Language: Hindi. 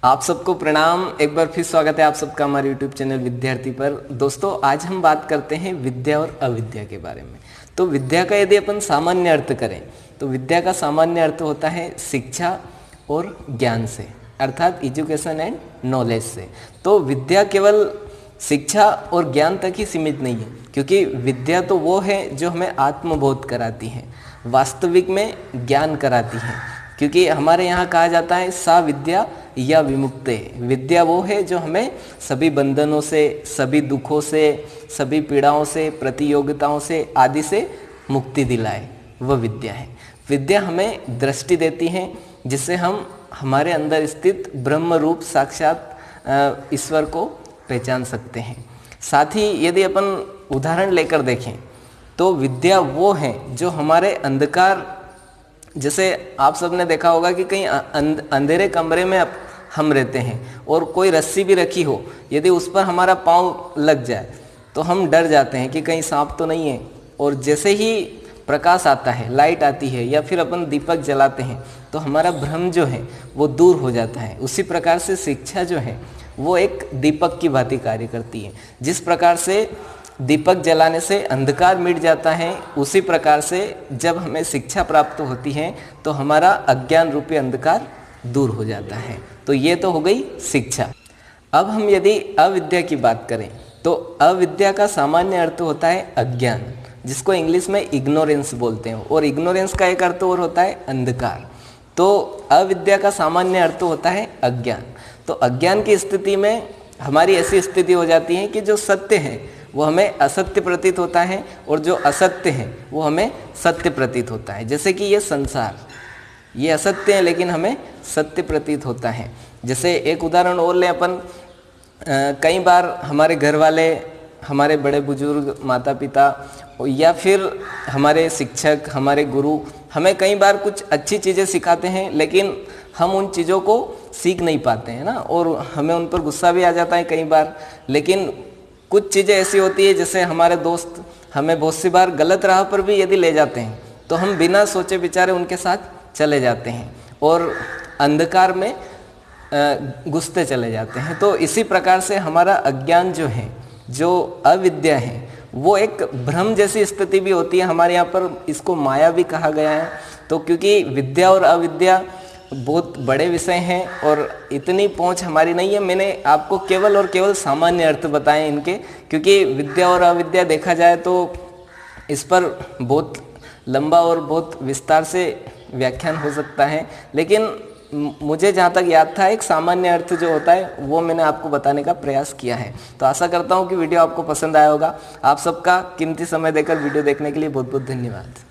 आप सबको प्रणाम। एक बार फिर स्वागत है आप सबका हमारे YouTube चैनल विद्यार्थी पर। दोस्तों, आज हम बात करते हैं विद्या और अविद्या के बारे में। तो विद्या का यदि अपन सामान्य अर्थ करें तो विद्या का सामान्य अर्थ होता है शिक्षा और ज्ञान से, अर्थात एजुकेशन एंड नॉलेज से। तो विद्या केवल शिक्षा और ज्ञान तक ही सीमित नहीं है, क्योंकि विद्या तो वो है जो हमें आत्मबोध कराती है, वास्तविक में ज्ञान कराती है। क्योंकि हमारे यहाँ कहा जाता है सा विद्या या विमुक्ते। विद्या वो है जो हमें सभी बंधनों से, सभी दुखों से, सभी पीड़ाओं से, प्रतियोगिताओं से आदि से मुक्ति दिलाए, वह विद्या है। विद्या हमें दृष्टि देती है, जिससे हम हमारे अंदर स्थित ब्रह्म रूप साक्षात ईश्वर को पहचान सकते हैं। साथ ही यदि अपन उदाहरण लेकर देखें तो विद्या वो है जो हमारे अंधकार, जैसे आप सबने देखा होगा कि कहीं अंधेरे कमरे में हम रहते हैं और कोई रस्सी भी रखी हो, यदि उस पर हमारा पाँव लग जाए तो हम डर जाते हैं कि कहीं सांप तो नहीं है। और जैसे ही प्रकाश आता है, लाइट आती है या फिर अपन दीपक जलाते हैं तो हमारा भ्रम जो है वो दूर हो जाता है। उसी प्रकार से शिक्षा जो है वो एक दीपक की भांति कार्य करती है। जिस प्रकार से दीपक जलाने से अंधकार मिट जाता है, उसी प्रकार से जब हमें शिक्षा प्राप्त होती है तो हमारा अज्ञान रूपी अंधकार दूर हो जाता है। तो ये तो हो गई शिक्षा। अब हम यदि अविद्या की बात करें तो अविद्या का सामान्य अर्थ होता है अज्ञान, जिसको इंग्लिश में इग्नोरेंस बोलते हैं, और इग्नोरेंस का एक अर्थ और होता है अंधकार। तो अविद्या का सामान्य अर्थ होता है अज्ञान। तो अज्ञान की स्थिति में हमारी ऐसी स्थिति हो जाती है कि जो सत्य है वो हमें असत्य प्रतीत होता है और जो असत्य है वो हमें सत्य प्रतीत होता है। जैसे कि ये संसार, ये असत्य है लेकिन हमें सत्य प्रतीत होता है। जैसे एक उदाहरण और लें अपन, कई बार हमारे घर वाले, हमारे बड़े बुजुर्ग, माता पिता या फिर हमारे शिक्षक, हमारे गुरु हमें कई बार कुछ अच्छी चीज़ें सिखाते हैं, लेकिन हम उन चीज़ों को सीख नहीं पाते हैं ना, और हमें उन पर गुस्सा भी आ जाता है कई बार। लेकिन कुछ चीज़ें ऐसी होती है, जैसे हमारे दोस्त हमें बहुत सी बार गलत राह पर भी यदि ले जाते हैं तो हम बिना सोचे विचारे उनके साथ चले जाते हैं और अंधकार में घुसते चले जाते हैं। तो इसी प्रकार से हमारा अज्ञान जो है, जो अविद्या है, वो एक भ्रम जैसी स्थिति भी होती है। हमारे यहाँ पर इसको माया भी कहा गया है। तो क्योंकि विद्या और अविद्या बहुत बड़े विषय हैं और इतनी पहुंच हमारी नहीं है, मैंने आपको केवल और केवल सामान्य अर्थ बताए इनके, क्योंकि विद्या और अविद्या देखा जाए तो इस पर बहुत लंबा और बहुत विस्तार से व्याख्यान हो सकता है। लेकिन मुझे जहाँ तक याद था, एक सामान्य अर्थ जो होता है वो मैंने आपको बताने का प्रयास किया है। तो आशा करता हूँ कि वीडियो आपको पसंद आया होगा। आप सबका कीमती समय देकर वीडियो देखने के लिए बहुत बहुत धन्यवाद।